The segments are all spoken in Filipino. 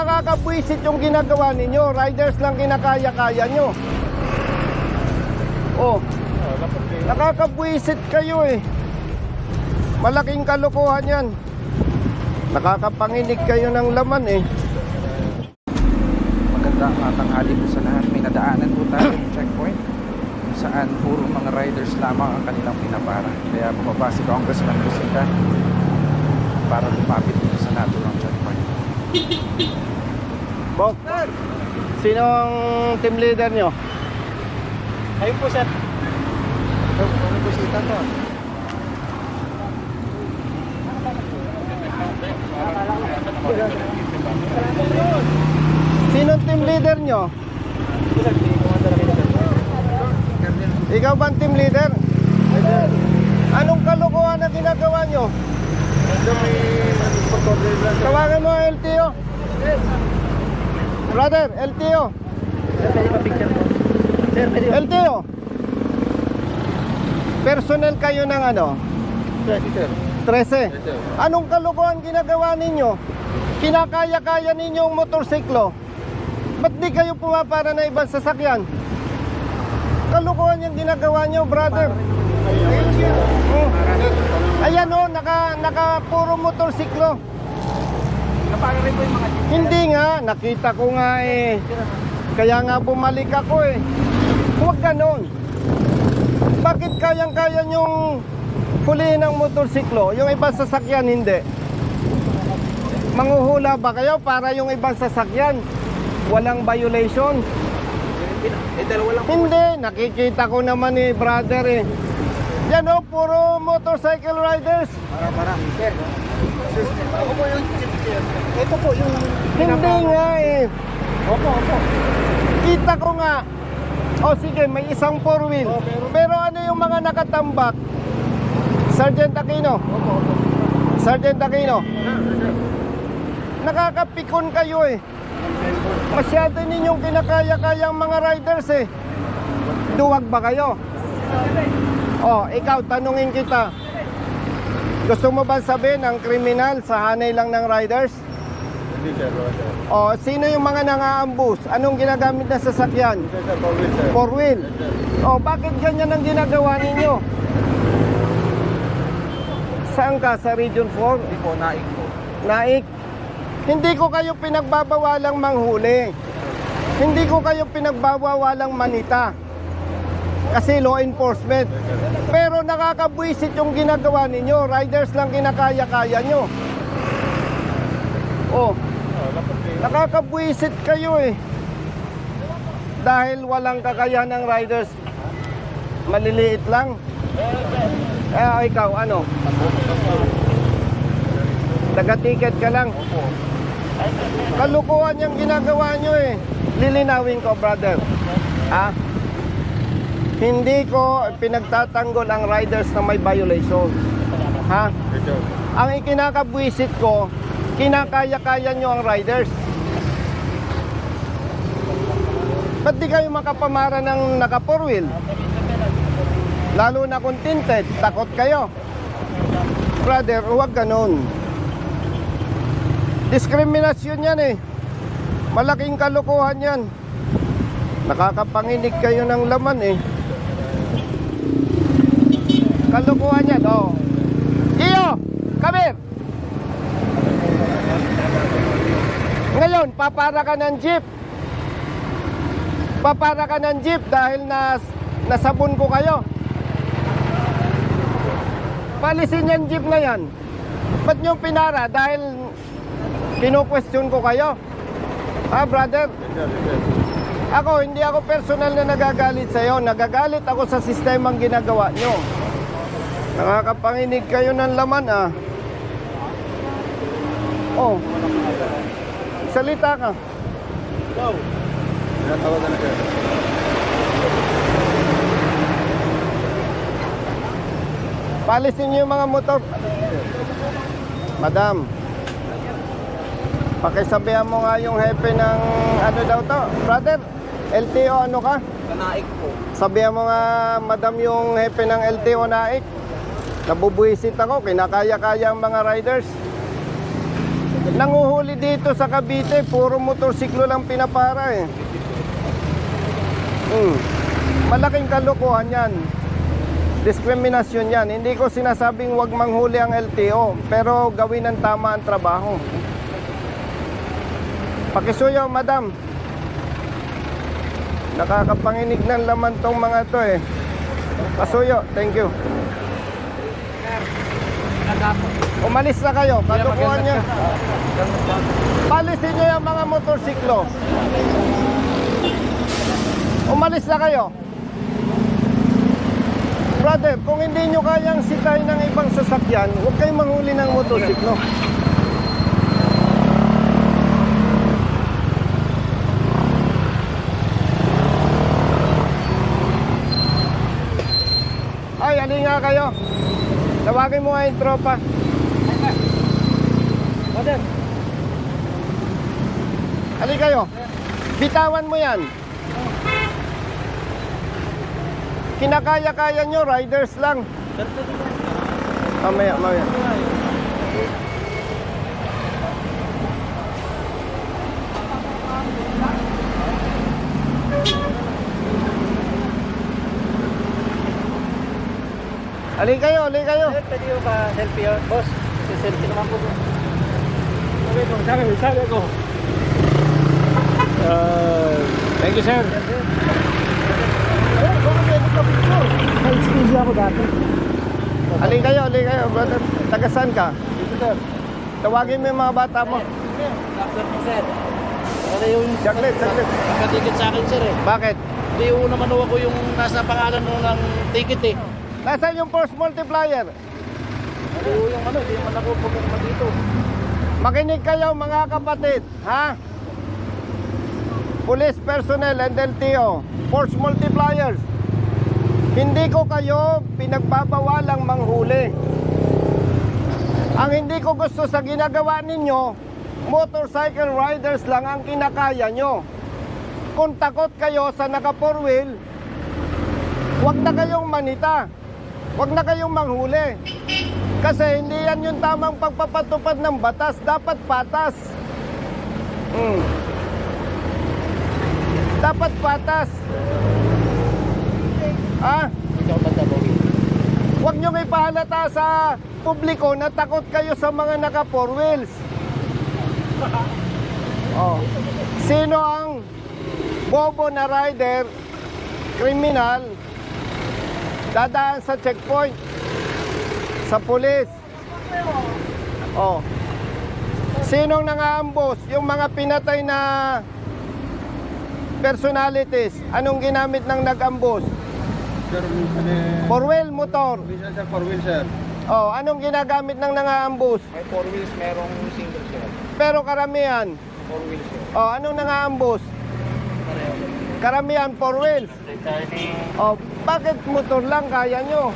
nakakabwisit yung ginagawa ninyo. Riders lang kinakaya-kaya nyo. Oh, nakakabwisit kayo eh. Malaking kalokohan yan. Nakakapanginig kayo ng laman eh. Magandang tanghali po sa lahat. May nadaanan po tayo ng checkpoint kung saan puro mga riders lamang ang kanilang pinapara. Kaya bumaba si Congressman Lucita para lumapit po sa naturang checkpoint. Bok, sino ang team leader nyo? Ayun po, sir. Ano po si Tato? Sino ang team leader nyo? Ikaw ba ang team leader? Anong kalokohan na ginagawa nyo? Tawagan mo ang LTO. Brother, LTO. Sir, pwede pa-picture po. Sir, pwede pa. LTO. Personnel kayo ng ano? Sir. 13. Anong kalokohan ginagawa ninyo? Kinakaya-kaya ninyo ang motorsiklo. Ba't di kayo pumapara na ibang sasakyan? Kalokohan yung ginagawa nyo, brother. Oh. Ayan o, naka puro motorsiklo. Napara rin po yung mga jeep. Hindi nga, nakita ko nga eh. Kaya nga bumalik ako eh. Huwag ganon. Bakit kayang-kaya nyong hulihin ng motorsiklo? Yung ibang sasakyan hindi. Manghuhula ba kayo para yung ibang sasakyan walang violation? Dalawa lang po. Hindi, nakikita ko naman eh, brother eh. Yan o, puro motorcycle riders. Para. Sir. Ako po yung jeep, sir. Ito po yung... Hindi nga eh. Opo. Kita ko nga. O sige, may isang four wheel. Pero ano yung mga nakatambak? Sergeant Aquino. Sergeant Aquino. Nakakapikon kayo eh. Masyado ninyong kinakaya-kayang mga riders eh. Duwag ba kayo? Oh, ikaw, tanungin kita. Gusto mo ba sabihin ang kriminal sa hanay lang ng riders? Hindi, sir. Oh, sino yung mga nangaambus? Anong ginagamit na sasakyan? Sir, forward, sir. Four wheel. Oh, bakit ganyan ang ginagawa ninyo? Saan ka? Sa Region 4? Hindi po, naik po. Naik. Hindi ko kayo pinagbabawalang manghuli. Hindi ko kayo pinagbabawalang manita. Kasi law enforcement. Pero nakakabwisit yung ginagawa ninyo. Riders lang kinakaya-kaya nyo. Oh, nakakabwisit kayo eh. Dahil walang kakayahan ng riders. Maliliit lang. Ikaw, ano? Taga-ticket ka lang. Kalukuhan yung ginagawa nyo eh. Lilinawin ko, brother. Ha? Hindi ko pinagtatanggol ang riders na may violation. Ha? Ang ikinakabwisit ko, kinakaya-kaya nyo ang riders. Ba't di kayo makapamara ng naka-four wheel? Lalo na kung tinted, takot kayo. Brother, huwag ganun. Diskriminasyon yan eh. Malaking kalokohan yan. Nakakapanginig kayo ng laman eh. Kalokohan yan, oh. Iyo, come here. Ngayon, papara ka ng jeep. Papara ka ng jeep dahil nasabon ko kayo. Palisin yung jeep na yan. Ba't nyo pinara? Dahil kino-question ko kayo. Ha, brother? Ako, hindi ako personal na nagagalit sa'yo. Nagagalit ako sa sistemang ginagawa nyo. Nakakapanginig kayo ng laman, ah. Oh. Salita ka. Go. Tinatawagan na, sir. Palisin nyo yung mga motor. Madam, pakisabihan mo nga yung hepe ng ano daw to. Brother, LTO ano ka? Naik po. Sabihan mo nga, madam, yung hepe ng LTO naik. Nabubuisit ako, kinakaya-kaya ang mga riders. Nanguhuli dito sa Cavite, puro motorsiklo lang pinapara eh. Malaking kalokohan yan. Diskriminasyon yan. Hindi ko sinasabing wag manghuli ang LTO, pero gawin ng tama ang trabaho. Pakisuyo, madam. Nakakapanginig ng laman tong mga to eh. Pasuyo, thank you. Umalis na kayo, kalokohan nyo. Palisin nyo yung mga motorsiklo. Umalis na kayo. Brother, kung hindi nyo kayang sitahin ng ibang sasakyan, huwag kayong manghuli ng motorsiklo. Ay, alin nga kayo. Tawagin mo nga yung tropa. Brother. Alin kayo. Bitawan mo yan. Kinakaya-kaya nyo, riders lang. Mamaya. Alin kayo. Pwede ko ba selfie yun, boss? Selfie naman po. Sabi ko. Thank you, sir. Easy ako dati. Alin kayo, brother. Tagasan ka? Dito, sir. Tawagin mo yung mga bata mo. Doctor po, sir. Ano yung... Saglit. Nakatikit sa akin, sir eh. Bakit? Hindi yung naman ako yung nasa pangalan ng ticket eh. Nasaan yung force multiplier? Ano yung ano, hindi naman ako pumunta dito. Makinig kayo mga kapatid, ha? Police personnel and LTO, force multipliers. Hindi ko kayo pinagbabawalang manghuli. Ang hindi ko gusto sa ginagawa ninyo, motorcycle riders lang ang kinakaya nyo. Kung takot kayo sa naka 4-wheel, huwag na kayong manita. Huwag na kayong manghuli. Kasi hindi yan yung tamang pagpapatupad ng batas. Dapat patas. Dapat patas. Ikaw magdabawin. Huwag nyo ipahalata sa publiko na takot kayo sa mga naka 4 wheels. Sino ang bobo na rider, kriminal, dadaan sa checkpoint, sa pulis? Sinong nangaambos? Yung mga pinatay na personalities. Anong ginamit ng nag-ambos? Sir, 4-wheel motor. minsan sa 4 wheel, sir. Anong ginagamit ng nangaambos? May 4 wheels, merong single sir. Pero karamihan. 4 wheels sir. Anong nangaambos? Karamihan 4 wheels. Bakit motor lang kaya nyo?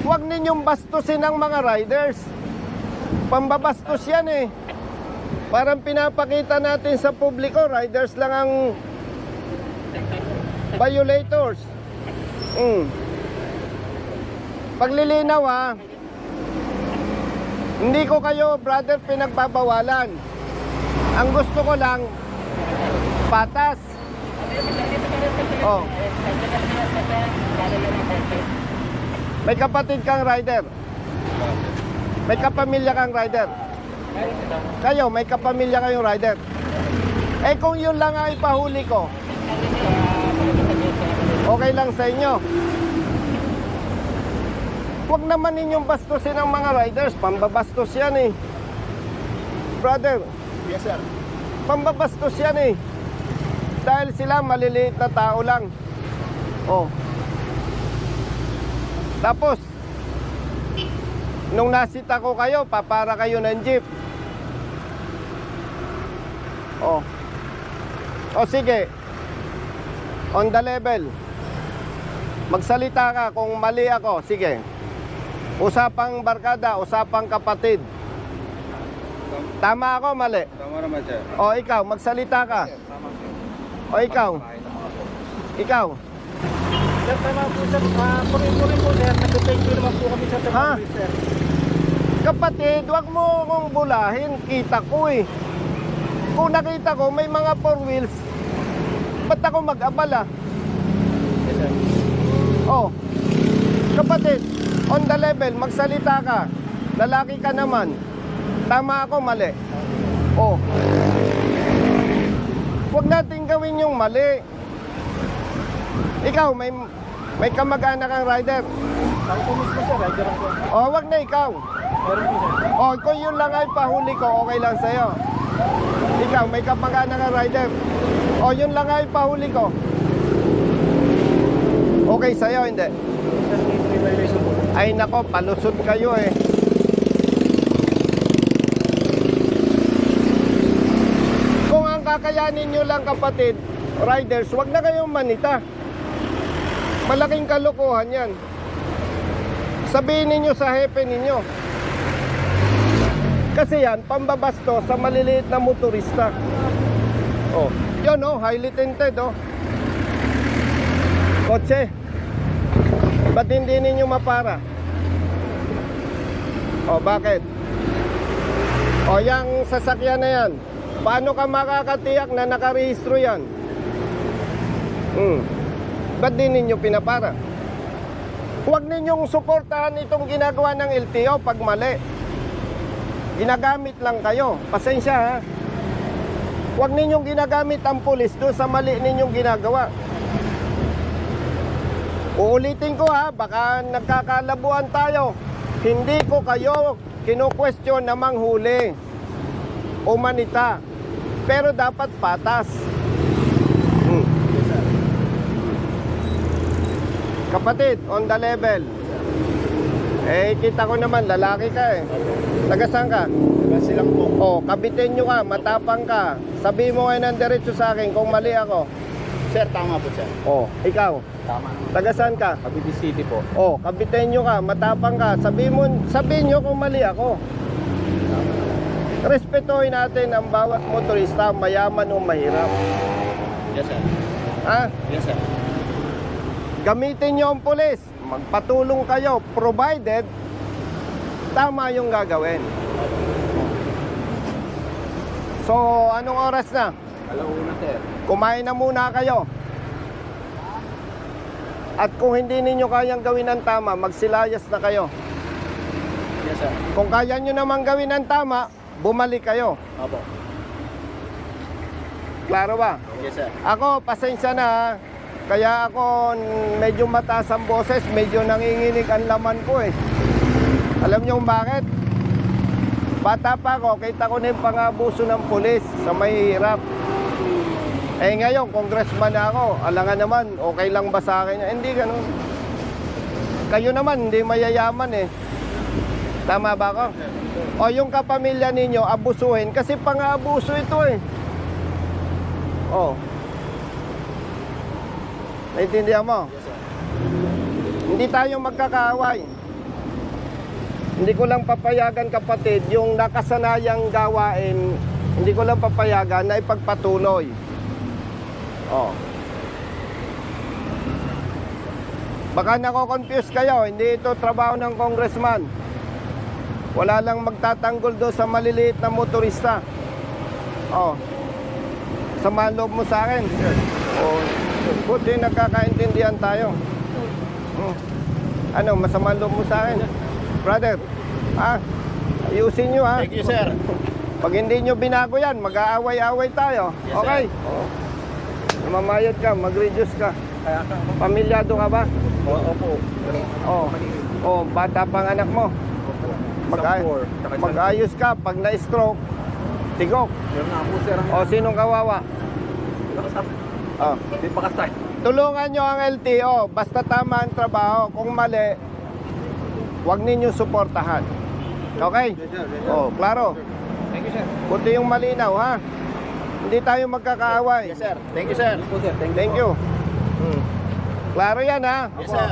Huwag ninyong bastusin ang mga riders. Pambabastos yan eh. Parang pinapakita natin sa publiko, riders lang ang violators. Paglilinaw hindi ko kayo, brother, pinagbabawalan. Ang gusto ko lang, patas. May kapatid kang rider. May kapamilya kang rider. Kayo, may kapamilya kayong rider. Kung yun lang ang ipahuli ko, okay lang sa inyo. Huwag naman ninyong bastusin ang mga riders. Pambabastos yan eh. Brother. Yes, sir. Pambabastos yan eh. Dahil sila maliliit na tao lang. Tapos, nung nasita ko kayo, papara kayo ng jeep. Sige. On the level. Magsalita ka kung mali ako. Sige. Usapang barkada, usapang kapatid. Tama ako, mali? Tama naman, sir. Ikaw, magsalita ka. Tama sir. Ikaw. Bahay ng mga 4 wheels. Ikaw. Sir, tama po sir. Puri-puri po sir. Nag-thank you naman po kami sir sa Ha? service sir. Kapatid, wag mo akong bulahin. Kita ko eh. Kung nakita ko may mga four wheels, ba't ako mag-abala? Yes sir. Oh, kapatid, on the level, magsalita ka. Lalaki ka naman. Tama ako, mali. Oh. Huwag natin gawin yung mali. Ikaw, may kamag-anak kang rider. Ako po mismo sir. Rider ako. Oh, wag na ikaw. Meron po sir. Oh, kung yun lang ay pahuli ko, okay lang sa'yo. Ikaw, may kamag-anak kang rider. Oh, yun lang ay pahuli ko. Okay sa'yo, hindi? Sir, may violation po. Ay nako, palusot kayo eh. Kung ang kakayanin nyo lang kapatid, riders, wag na kayong manita. Malaking kalokohan yan. Sabihin ninyo sa hepe ninyo. Kasi yan, pambabasto sa maliliit na motorista. Oh, yun oh, highly tinted oh. Kotse. Ba't hindi ninyo mapara? O, bakit? O, yung sasakyan na yan, paano ka makakatiyak na nakarehistro yan? Ba't di ninyo pinapara? Huwag ninyong suportahan itong ginagawa ng LTO pag mali. Ginagamit lang kayo. Pasensya ha. Huwag ninyong ginagamit ang pulis doon sa mali ninyong ginagawa. Uulitin ko ha, baka nagkakalabuan tayo. Hindi ko kayo kinu-question na manghuli o manita. Pero dapat patas. Kapatid, on the level. Eh, kita ko naman, lalaki ka eh. Taga-saan ka? Silang po. Oh, kabitin nyo ka, matapang ka. Sabi mo ngayon ng diretso sa akin kung mali ako. Sir, tama po sir. Oh, ikaw. Tama. Taga-saan ka? Cavite City po. Oh, kabitin nyo ka, matapang ka. Sabihin nyo kung mali ako. Respetuhin natin ang bawat motorista, mayaman o mahirap. Yes sir. Ha? Yes sir. Gamitin nyo ang pulis. Magpatulong kayo, provided tama yung gagawin. So, anong oras na? Alauna sir. Kumain na muna kayo. At kung hindi ninyo kayang gawin ang tama, magsilayas na kayo. Yes sir. Kung kaya nyo naman gawin ang tama, bumalik kayo. Opo. Klaro ba? Yes sir. Ako, pasensya na ha. Kaya ako medyo mataas ang boses, medyo nanginginig ang laman ko eh. Alam nyo kung bakit? Bata pa ako, kita ko na yung pangabuso ng pulis sa mahihirap. Eh ngayon, congressman na ako, alangan naman, okay lang ba sa akin? Hindi ganun. Kayo naman, hindi mayayaman eh. Tama ba ako? O yung kapamilya ninyo, abusuhin, kasi pang-abuso ito eh. Oh. Naintindihan mo? Yes sir. Hindi tayo magkakaaway. Hindi ko lang papayagan kapatid, yung nakasanayang gawain, hindi ko lang papayagan na ipagpatuloy. Oh. Baka nako-confuse kayo, hindi ito trabaho ng congressman. Wala lang magtatanggol doon sa maliliit na motorista. Oh. Samahan loob mo sa akin. Oh. Buti nagkakaintindihan tayo. Ano, masama loob mo sa akin? Brother, ayusin nyo ha. Thank you sir. Pag hindi nyo binago yan, mag-aaway-aaway tayo. Yes, Okay? Mamayad ka, mag-reduce ka. Pamilyado ka ba? Opo. Oh, bata pang anak mo. Mag-ayos ka, pag na-stroke, tigok. Meron na po sir. O, sinong kawawa? Oh. Hindi pa kasay. Tulungan nyo ang LTO, basta tama ang trabaho. Kung mali, huwag ninyo suportahan. Okay? Oh, klaro. Thank you sir. Buti yung malinaw, ha? Hindi tayo magkakaaway. Yes sir. Thank you sir. Thank you. Klaro yan, ha? Yes sir.